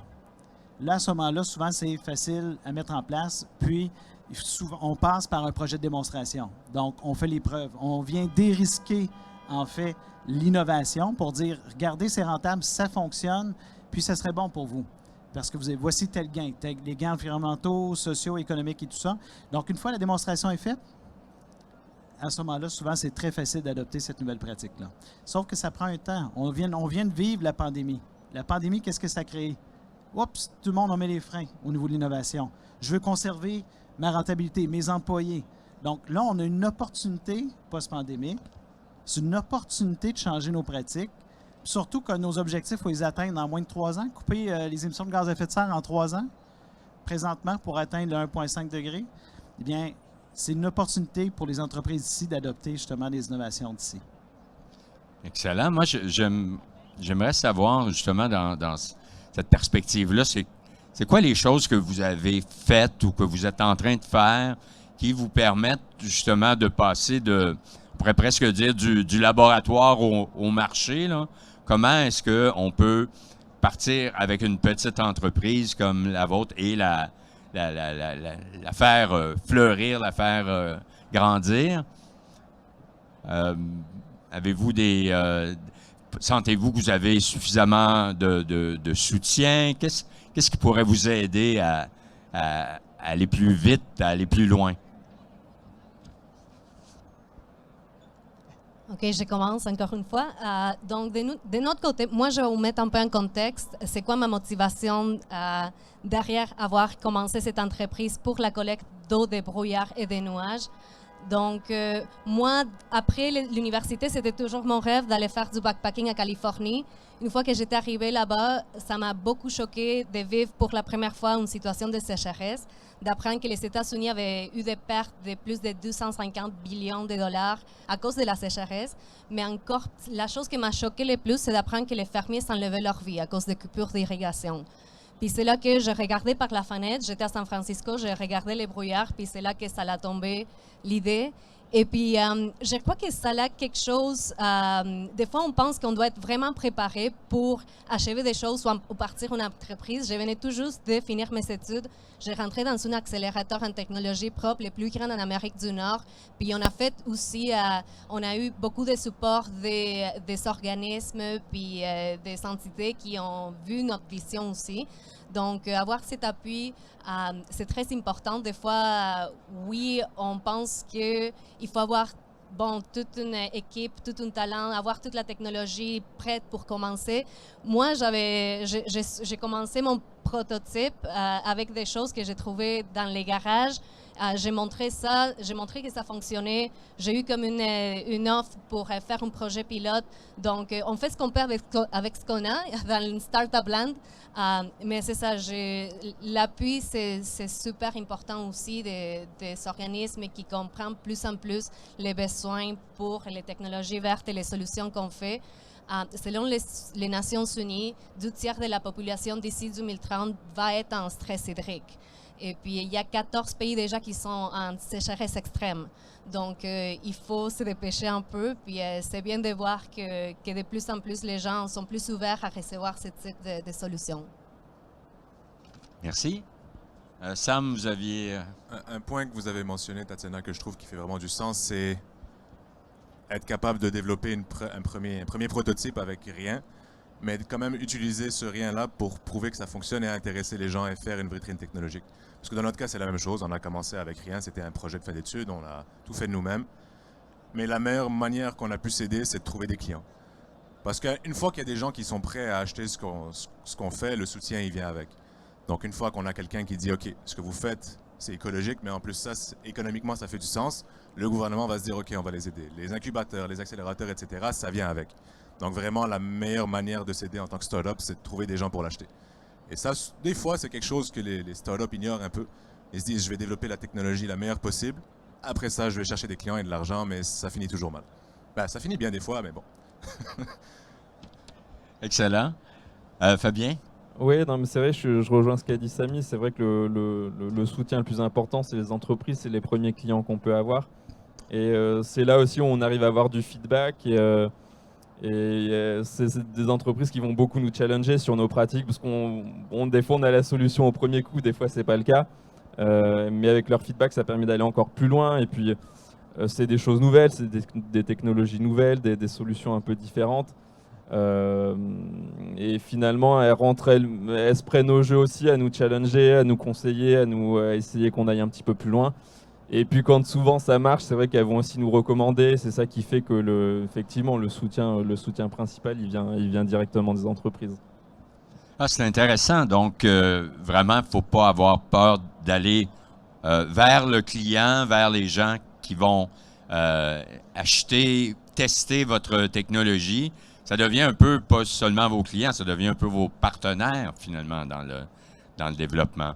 là, à ce moment-là, souvent, c'est facile à mettre en place, puis souvent, on passe par un projet de démonstration. Donc, on fait les preuves. On vient dérisquer, en fait, l'innovation pour dire, regardez, c'est rentable, ça fonctionne, puis ça serait bon pour vous. Parce que voici tel gain, les gains environnementaux, sociaux, économiques et tout ça. Donc, une fois la démonstration est faite, à ce moment-là, souvent, c'est très facile d'adopter cette nouvelle pratique-là. Sauf que ça prend un temps. On vient de vivre la pandémie. La pandémie, qu'est-ce que ça a créé? Oups, tout le monde en met les freins au niveau de l'innovation. Je veux conserver ma rentabilité, mes employés. Donc là, on a une opportunité post-pandémique. C'est une opportunité de changer nos pratiques. Puis surtout que nos objectifs, il faut les atteindre en moins de 3 ans. Couper les émissions de gaz à effet de serre en 3 ans, présentement, pour atteindre le 1,5 degré. Eh bien, c'est une opportunité pour les entreprises ici d'adopter justement des innovations d'ici. Excellent. Moi, j'aimerais savoir justement dans cette perspective-là, c'est quoi les choses que vous avez faites ou que vous êtes en train de faire qui vous permettent justement de passer on pourrait presque dire du laboratoire au marché, là? Comment est-ce qu'on peut partir avec une petite entreprise comme la vôtre et la faire fleurir, la faire grandir? Avez-vous sentez-vous que vous avez suffisamment de soutien? Qu'est-ce qui pourrait vous aider à aller plus vite, à aller plus loin? OK, je commence encore une fois. Donc, de notre côté, moi, je vais vous mettre un peu en contexte. C'est quoi ma motivation derrière avoir commencé cette entreprise pour la collecte d'eau, de brouillard et de nuages? Donc, moi, après l'université, c'était toujours mon rêve d'aller faire du backpacking à Californie. Une fois que j'étais arrivée là-bas, ça m'a beaucoup choqué de vivre pour la première fois une situation de sécheresse, d'apprendre que les États-Unis avaient eu des pertes de plus de 250 billions de dollars à cause de la sécheresse. Mais encore, la chose qui m'a choqué le plus, c'est d'apprendre que les fermiers s'enlevaient leur vie à cause des coupures d'irrigation. Puis c'est là que je regardais par la fenêtre, j'étais à San Francisco, je regardais les brouillards, puis c'est là que ça a tombé l'idée. Et puis, je crois que ça a quelque chose... des fois, on pense qu'on doit être vraiment préparé pour achever des choses ou partir une entreprise. Je venais tout juste de finir mes études. J'ai rentré dans un accélérateur en technologie propre, le plus grand en Amérique du Nord. Puis, on a fait aussi... on a eu beaucoup de support des organismes puis des entités qui ont vu notre vision aussi. Donc, avoir cet appui, c'est très important. Des fois, oui, on pense qu'il faut avoir toute une équipe, tout un talent, avoir toute la technologie prête pour commencer. Moi, j'ai commencé mon prototype avec des choses que j'ai trouvées dans les garages. J'ai montré que ça fonctionnait. J'ai eu comme une offre pour faire un projet pilote. Donc, on fait ce qu'on peut avec ce qu'on a dans une startup land. Mais c'est ça, l'appui, c'est super important aussi des organismes qui comprennent plus en plus les besoins pour les technologies vertes et les solutions qu'on fait. Selon les Nations Unies, 2/3 de la population d'ici 2030 va être en stress hydrique. Et puis, il y a 14 pays déjà qui sont en sécheresse extrême. Donc, il faut se dépêcher un peu. Puis, c'est bien de voir que de plus en plus, les gens sont plus ouverts à recevoir ce type de solutions. Merci. Sam, vous aviez... Un point que vous avez mentionné, Tatiana, que je trouve qui fait vraiment du sens, c'est être capable de développer un premier prototype avec rien, mais quand même utiliser ce rien-là pour prouver que ça fonctionne et intéresser les gens et faire une vitrine technologique. Parce que dans notre cas, c'est la même chose. On a commencé avec rien, c'était un projet de fin d'études, on a tout fait de nous-mêmes. Mais la meilleure manière qu'on a pu s'aider, c'est de trouver des clients. Parce qu'une fois qu'il y a des gens qui sont prêts à acheter ce qu'on fait, le soutien, il vient avec. Donc une fois qu'on a quelqu'un qui dit « OK, ce que vous faites, c'est écologique, mais en plus, économiquement, ça fait du sens », le gouvernement va se dire « OK, on va les aider ». Les incubateurs, les accélérateurs, etc., ça vient avec. Donc vraiment, la meilleure manière de s'aider en tant que start-up, c'est de trouver des gens pour l'acheter. Et ça, des fois, c'est quelque chose que les start-up ignorent un peu. Ils se disent, je vais développer la technologie la meilleure possible. Après ça, je vais chercher des clients et de l'argent, mais ça finit toujours mal. Ben, ça finit bien des fois, mais bon. Excellent. Fabien? Oui, non, mais c'est vrai, je rejoins ce qu'a dit Samy. C'est vrai que le soutien le plus important, c'est les entreprises, c'est les premiers clients qu'on peut avoir. Et c'est là aussi où on arrive à avoir du feedback. Et c'est des entreprises qui vont beaucoup nous challenger sur nos pratiques, parce des fois on a la solution au premier coup, des fois c'est pas le cas. Mais avec leur feedback, ça permet d'aller encore plus loin. Et puis c'est des choses nouvelles, c'est des technologies nouvelles, des solutions un peu différentes. Et finalement, elles se prennent au jeu aussi à nous challenger, à nous conseiller, à essayer qu'on aille un petit peu plus loin. Et puis quand souvent ça marche, c'est vrai qu'elles vont aussi nous recommander. C'est ça qui fait que effectivement le soutien principal, il vient directement des entreprises. Ah, c'est intéressant. Donc, vraiment, il ne faut pas avoir peur d'aller vers le client, vers les gens qui vont acheter, tester votre technologie. Ça devient un peu, pas seulement vos clients, ça devient un peu vos partenaires, finalement, dans le développement.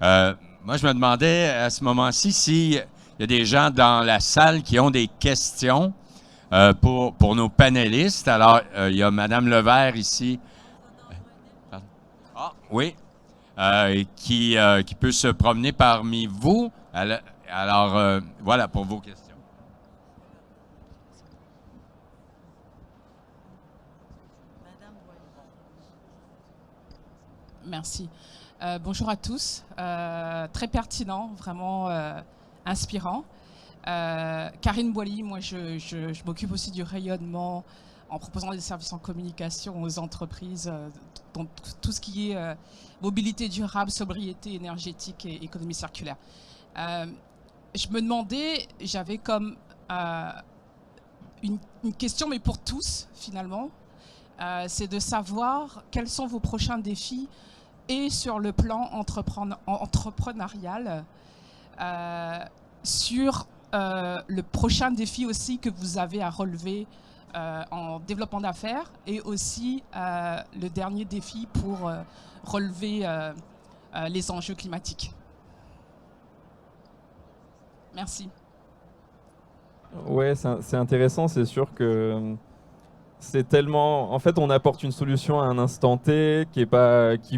Moi, je me demandais à ce moment-ci s'il y a des gens dans la salle qui ont des questions pour nos panélistes. Alors, il y a Mme Levert ici. Ah, oui. Qui peut se promener parmi vous. Alors, voilà pour vos questions. Merci. Bonjour à tous. Très pertinent, vraiment inspirant. Karine Boily, moi je m'occupe aussi du rayonnement en proposant des services en communication aux entreprises, donc tout ce qui est mobilité durable, sobriété énergétique et économie circulaire. Je me demandais, j'avais comme une question, mais pour tous finalement, c'est de savoir quels sont vos prochains défis et sur le plan entrepreneurial, sur le prochain défi aussi que vous avez à relever en développement d'affaires et aussi le dernier défi pour relever les enjeux climatiques. Merci. Ouais, c'est intéressant, c'est sûr que c'est tellement... En fait, on apporte une solution à un instant T qui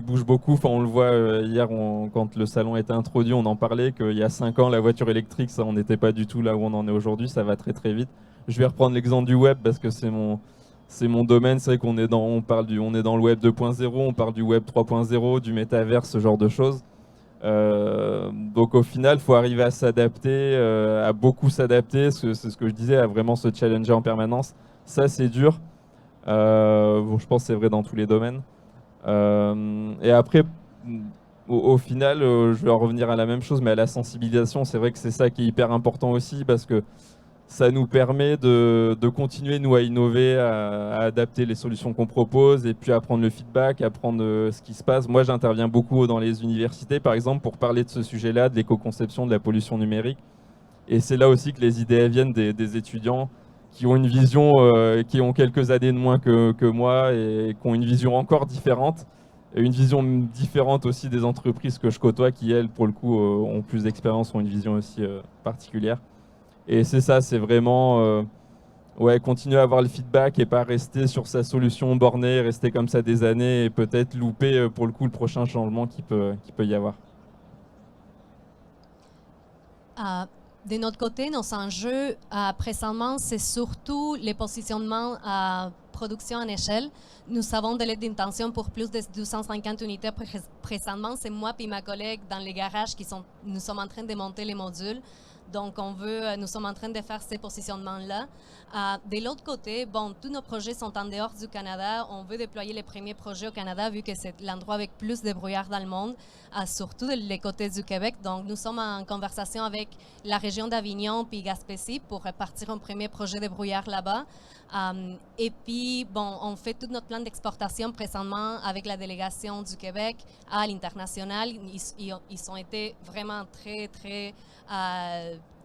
bouge beaucoup. Enfin, on le voit hier, quand le salon a été introduit, on en parlait qu'il y a 5 ans, la voiture électrique, ça, on n'était pas du tout là où on en est aujourd'hui. Ça va très très vite. Je vais reprendre l'exemple du web parce que c'est mon domaine. C'est vrai qu'on est on est dans le web 2.0, on parle du web 3.0, du métaverse, ce genre de choses. Donc au final, il faut arriver à s'adapter, à beaucoup s'adapter. C'est ce que je disais, à vraiment se challenger en permanence. Ça, c'est dur. Bon, je pense que c'est vrai dans tous les domaines. Et après, au final, je vais en revenir à la même chose, mais à la sensibilisation, c'est vrai que c'est ça qui est hyper important aussi parce que ça nous permet de continuer, nous, à innover, à adapter les solutions qu'on propose et puis à prendre le feedback, à prendre ce qui se passe. Moi, j'interviens beaucoup dans les universités, par exemple, pour parler de ce sujet-là, de l'éco-conception, de la pollution numérique. Et c'est là aussi que les idées viennent des étudiants qui ont une vision, qui ont quelques années de moins que moi et qui ont une vision encore différente. Et une vision différente aussi des entreprises que je côtoie qui, elles, pour le coup, ont plus d'expérience, ont une vision aussi particulière. Et c'est ça, c'est vraiment continuer à avoir le feedback et pas rester sur sa solution bornée, rester comme ça des années et peut-être louper pour le coup le prochain changement qui peut y avoir. De notre côté, nos enjeux présentement, c'est surtout les positionnements à production en échelle. Nous avons des lettres d'intention pour plus de 250 unités présentement. C'est moi et ma collègue dans les garages nous sommes en train de monter les modules. Donc, nous sommes en train de faire ces positionnements-là. De l'autre côté, tous nos projets sont en dehors du Canada. On veut déployer les premiers projets au Canada, vu que c'est l'endroit avec plus de brouillard dans le monde, surtout les côtés du Québec. Donc, nous sommes en conversation avec la région d'Avignon puis Gaspésie pour partir un premier projet de brouillard là-bas. Et puis, on fait tout notre plan d'exportation présentement avec la délégation du Québec à l'international. Ils ont été vraiment très, très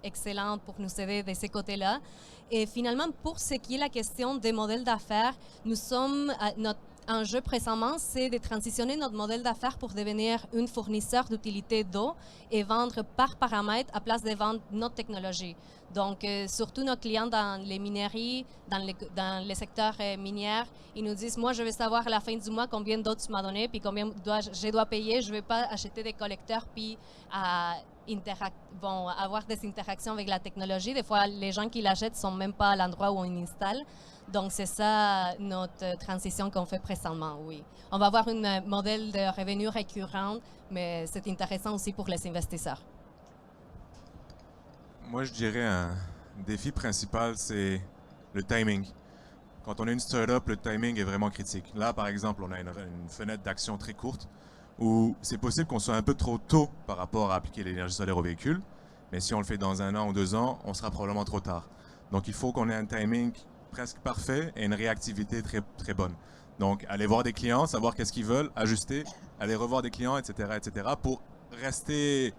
excellents pour nous aider de ces côtés-là. Et finalement, pour ce qui est la question des modèles d'affaires, notre enjeu présentement, c'est de transitionner notre modèle d'affaires pour devenir un fournisseur d'utilité d'eau et vendre par paramètre à place de vendre notre technologie. Donc, surtout nos clients dans les mineries, dans les secteurs miniers, ils nous disent, moi, je veux savoir à la fin du mois combien d'eau tu m'as donné, puis combien je dois payer. Je ne veux pas acheter des collecteurs, puis avoir des interactions avec la technologie. Des fois, les gens qui l'achètent ne sont même pas à l'endroit où on installe. Donc, c'est ça notre transition qu'on fait présentement, oui. On va avoir un modèle de revenu récurrent, mais c'est intéressant aussi pour les investisseurs. Moi, je dirais un défi principal, c'est le timing. Quand on est une startup, le timing est vraiment critique. Là, par exemple, on a une fenêtre d'action très courte où c'est possible qu'on soit un peu trop tôt par rapport à appliquer l'énergie solaire aux véhicules, Mais si on le fait dans 1 an ou 2 ans, on sera probablement trop tard. Donc il faut qu'on ait un timing presque parfait et une réactivité très, très bonne. Donc aller voir des clients, savoir qu'est-ce qu'ils veulent, ajuster, aller revoir des clients, etc., pour rester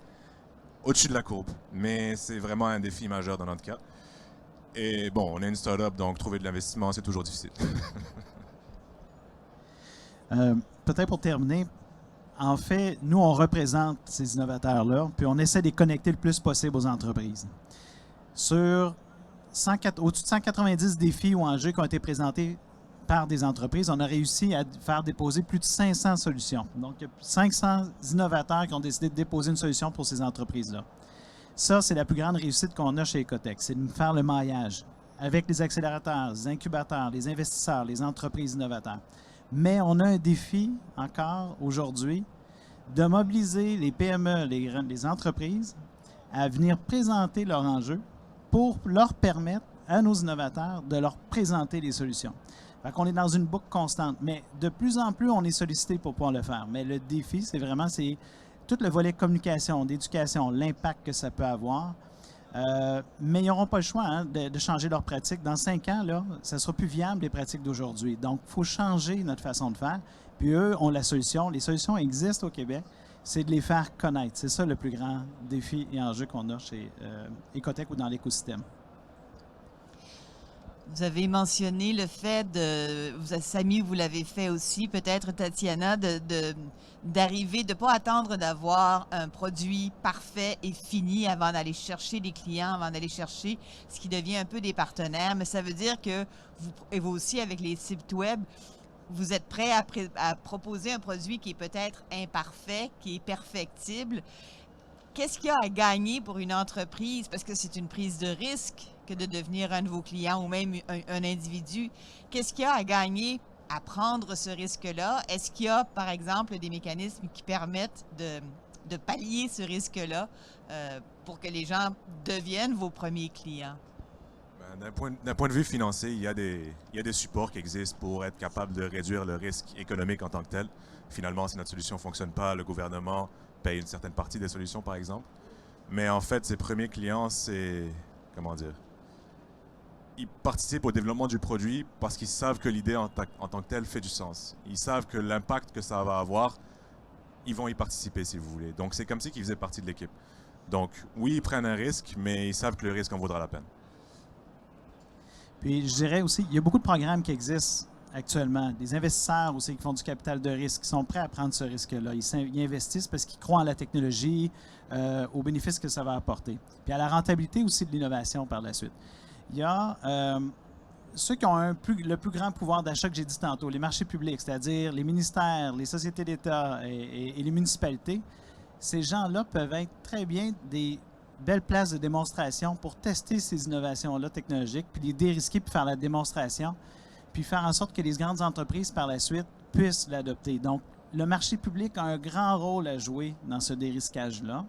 au-dessus de la courbe. Mais c'est vraiment un défi majeur dans notre cas. Et bon, on est une start-up, donc trouver de l'investissement, c'est toujours difficile. Peut-être pour terminer, en fait, nous, on représente ces innovateurs-là, puis on essaie de les connecter le plus possible aux entreprises. Sur au-dessus de 190 défis ou enjeux qui ont été présentés par des entreprises, on a réussi à faire déposer plus de 500 solutions. Donc, il y a 500 innovateurs qui ont décidé de déposer une solution pour ces entreprises-là. Ça, c'est la plus grande réussite qu'on a chez Ecotech, c'est de faire le maillage avec les accélérateurs, les incubateurs, les investisseurs, les entreprises innovateurs. Mais on a un défi encore aujourd'hui de mobiliser les PME, les entreprises à venir présenter leurs enjeux pour leur permettre à nos innovateurs de leur présenter les solutions. Fait qu'on est dans une boucle constante, mais de plus en plus, on est sollicité pour pouvoir le faire. Mais le défi, c'est tout le volet communication, d'éducation, l'impact que ça peut avoir. Mais ils n'auront pas le choix de changer leurs pratiques. Dans 5 ans, là, ça ne sera plus viable, les pratiques d'aujourd'hui. Donc, il faut changer notre façon de faire. Puis eux ont la solution. Les solutions existent au Québec. C'est de les faire connaître. C'est ça le plus grand défi et enjeu qu'on a chez Ecotech ou dans l'écosystème. Vous avez mentionné le fait Samy, vous l'avez fait aussi, peut-être Tatiana, d'arriver, de ne pas attendre d'avoir un produit parfait et fini avant d'aller chercher des clients, avant d'aller chercher ce qui devient un peu des partenaires. Mais ça veut dire que vous aussi, avec les sites web, vous êtes prêt à proposer un produit qui est peut-être imparfait, qui est perfectible. Qu'est-ce qu'il y a à gagner pour une entreprise? Parce que c'est une prise de risque que de devenir un nouveau client ou même un individu. Qu'est-ce qu'il y a à gagner à prendre ce risque-là? Est-ce qu'il y a, par exemple, des mécanismes qui permettent de pallier ce risque-là pour que les gens deviennent vos premiers clients? D'un point de vue financier, il y a des supports qui existent pour être capable de réduire le risque économique en tant que tel. Finalement, si notre solution ne fonctionne pas, le gouvernement paye une certaine partie des solutions, par exemple. Mais en fait, ces premiers clients, ils participent au développement du produit parce qu'ils savent que l'idée en tant que telle fait du sens. Ils savent que l'impact que ça va avoir, ils vont y participer, si vous voulez. Donc, c'est comme si ils faisaient partie de l'équipe. Donc, oui, ils prennent un risque, mais ils savent que le risque en vaudra la peine. Puis, je dirais aussi, il y a beaucoup de programmes qui existent actuellement. Des investisseurs aussi qui font du capital de risque, qui sont prêts à prendre ce risque-là. Ils investissent parce qu'ils croient en la technologie, aux bénéfices que ça va apporter. Puis à la rentabilité aussi de l'innovation par la suite. Il y a ceux qui ont le plus grand pouvoir d'achat que j'ai dit tantôt, les marchés publics, c'est-à-dire les ministères, les sociétés d'État et les municipalités. Ces gens-là peuvent être très bien des belles places de démonstration pour tester ces innovations-là technologiques, puis les dérisquer, puis faire la démonstration, puis faire en sorte que les grandes entreprises, par la suite, puissent l'adopter. Donc, le marché public a un grand rôle à jouer dans ce dérisquage-là.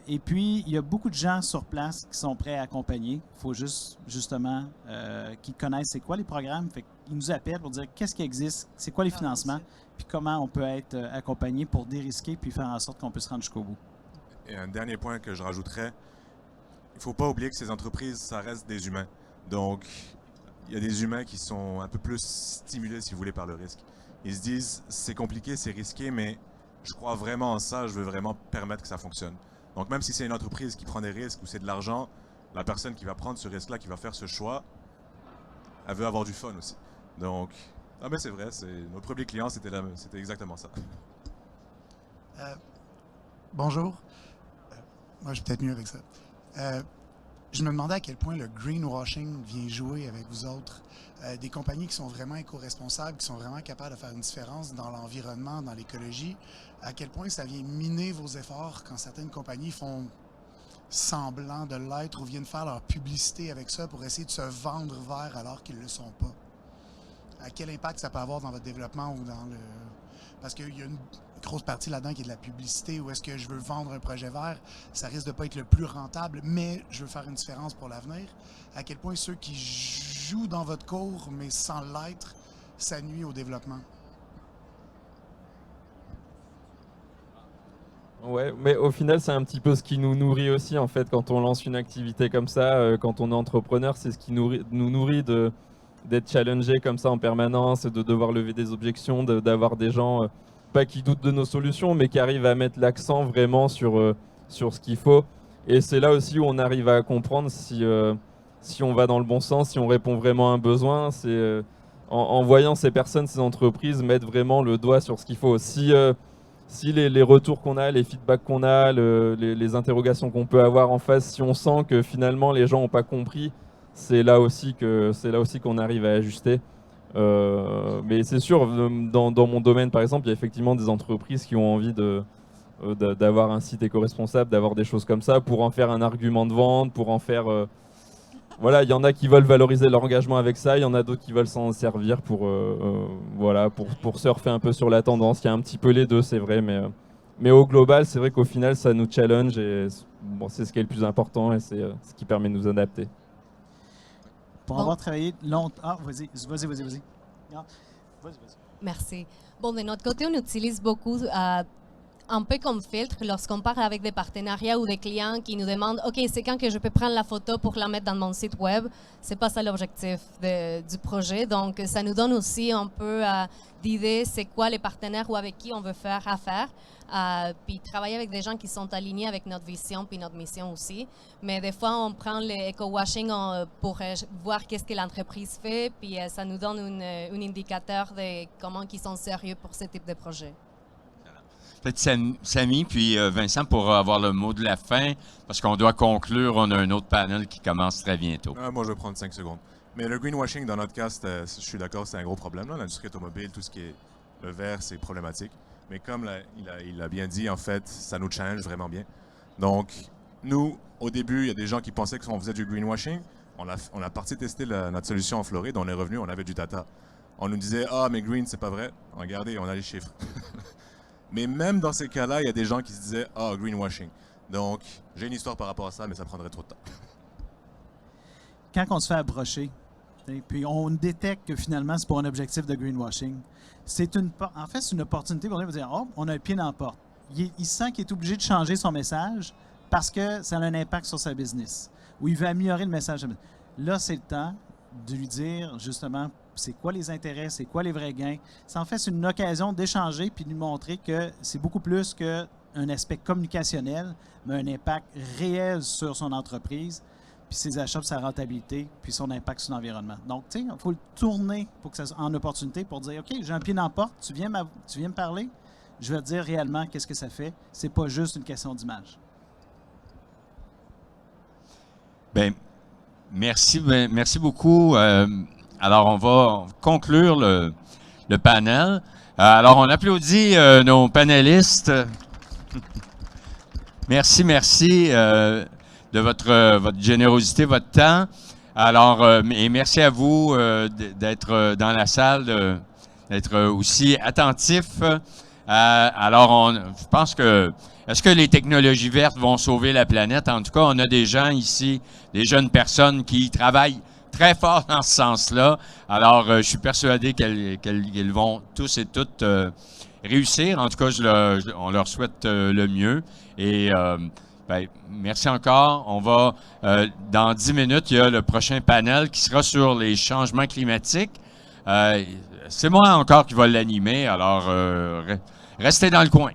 Et puis, il y a beaucoup de gens sur place qui sont prêts à accompagner. Il faut justement, qu'ils connaissent c'est quoi les programmes. Fait qu'ils nous appellent pour dire qu'est-ce qui existe, c'est quoi les financements, puis comment on peut être accompagné pour dérisquer, puis faire en sorte qu'on puisse rendre jusqu'au bout. Et un dernier point que je rajouterais, il ne faut pas oublier que ces entreprises, ça reste des humains. Donc, il y a des humains qui sont un peu plus stimulés, si vous voulez, par le risque. Ils se disent, c'est compliqué, c'est risqué, mais je crois vraiment en ça, je veux vraiment permettre que ça fonctionne. Donc, même si c'est une entreprise qui prend des risques ou c'est de l'argent, la personne qui va prendre ce risque-là, qui va faire ce choix, elle veut avoir du fun aussi. Donc, mais c'est vrai, nos premiers clients, c'était exactement ça. Bonjour. Moi, je suis peut-être mieux avec ça. Je me demandais à quel point le greenwashing vient jouer avec vous autres. Des compagnies qui sont vraiment éco-responsables, qui sont vraiment capables de faire une différence dans l'environnement, dans l'écologie. À quel point ça vient miner vos efforts quand certaines compagnies font semblant de l'être ou viennent faire leur publicité avec ça pour essayer de se vendre vert alors qu'ils ne le sont pas. À quel impact ça peut avoir dans votre développement ou dans le... Parce qu'il y a une grosse partie là-dedans qui est de la publicité, où est-ce que je veux vendre un projet vert, ça risque de ne pas être le plus rentable, mais je veux faire une différence pour l'avenir. À quel point ceux qui jouent dans votre cours, mais sans l'être, ça nuit au développement? Ouais, mais au final, c'est un petit peu ce qui nous nourrit aussi, en fait, quand on lance une activité comme ça, quand on est entrepreneur, c'est ce qui nous nourrit d'être challengé comme ça en permanence, de devoir lever des objections, d'avoir des gens, pas qui doutent de nos solutions, mais qui arrivent à mettre l'accent vraiment sur ce qu'il faut. Et c'est là aussi où on arrive à comprendre si on va dans le bon sens, si on répond vraiment à un besoin. C'est en voyant ces personnes, ces entreprises mettre vraiment le doigt sur ce qu'il faut. Si les retours qu'on a, les feedbacks qu'on a, les interrogations qu'on peut avoir en face, si on sent que finalement les gens n'ont pas compris, c'est là aussi qu'on arrive à ajuster. Mais c'est sûr, dans mon domaine par exemple, il y a effectivement des entreprises qui ont envie d'avoir un site éco-responsable, d'avoir des choses comme ça pour en faire un argument de vente, pour en faire... Voilà, il y en a qui veulent valoriser leur engagement avec ça, il y en a d'autres qui veulent s'en servir pour surfer un peu sur la tendance. Il y a un petit peu les deux, c'est vrai, mais au global, c'est vrai qu'au final, ça nous challenge et bon, c'est ce qui est le plus important et c'est ce qui permet de nous adapter. Pour avoir travaillé longtemps... Ah, vas-y. Non, vas-y. Merci. Bon, de notre côté, on utilise beaucoup un peu comme filtre lorsqu'on parle avec des partenariats ou des clients qui nous demandent « OK, c'est quand que je peux prendre la photo pour la mettre dans mon site web ?» C'est pas ça l'objectif du projet. Donc, ça nous donne aussi un peu d'idées c'est quoi les partenaires ou avec qui on veut faire affaire. Puis travailler avec des gens qui sont alignés avec notre vision puis notre mission aussi. Mais des fois, on prend les eco-washing pour voir qu'est-ce que l'entreprise fait. Puis ça nous donne un indicateur de comment ils sont sérieux pour ce type de projet. Peut-être Samy, puis Vincent pour avoir le mot de la fin, parce qu'on doit conclure. On a un autre panel qui commence très bientôt. Moi, je vais prendre 5 secondes. Mais le greenwashing, dans notre cas, je suis d'accord, c'est un gros problème. L'industrie automobile, tout ce qui est le vert, c'est problématique. Mais comme il a bien dit, en fait, ça nous challenge vraiment bien. Donc, nous, au début, il y a des gens qui pensaient qu'on faisait du greenwashing. On a parti tester notre solution en Floride. On est revenu, on avait du data. On nous disait « Ah, mais green, c'est pas vrai. » Regardez, on a les chiffres. Mais même dans ces cas-là, il y a des gens qui se disaient « Ah, greenwashing ». Donc, j'ai une histoire par rapport à ça, mais ça prendrait trop de temps. Quand on se fait abrocher, puis on détecte que finalement, c'est pour un objectif de greenwashing, c'est une opportunité pour lui de dire « Oh, on a un pied dans la porte ». Il sent qu'il est obligé de changer son message parce que ça a un impact sur sa business, ou il veut améliorer le message. Là, c'est le temps de lui dire justement c'est quoi les intérêts, c'est quoi les vrais gains. Ça en fait, c'est une occasion d'échanger puis de lui montrer que c'est beaucoup plus qu'un aspect communicationnel, mais un impact réel sur son entreprise, puis ses achats, puis sa rentabilité, puis son impact sur l'environnement. Donc, tu sais, il faut le tourner pour que ça soit en opportunité pour dire, OK, j'ai un pied dans la porte, tu viens me parler, je vais te dire réellement qu'est-ce que ça fait. C'est pas juste une question d'image. Bien, merci beaucoup. Alors, on va conclure le panel. Alors, on applaudit nos panélistes. Merci de votre générosité, votre temps. Alors, et merci à vous d'être dans la salle, d'être aussi attentifs. Alors, je pense que... Est-ce que les technologies vertes vont sauver la planète? En tout cas, on a des gens ici, des jeunes personnes qui travaillent très fort dans ce sens-là. Alors, je suis persuadé qu'ils vont tous et toutes réussir. En tout cas, on leur souhaite le mieux. Et merci encore. On va, dans 10 minutes, il y a le prochain panel qui sera sur les changements climatiques. C'est moi encore qui va l'animer. Alors, restez dans le coin.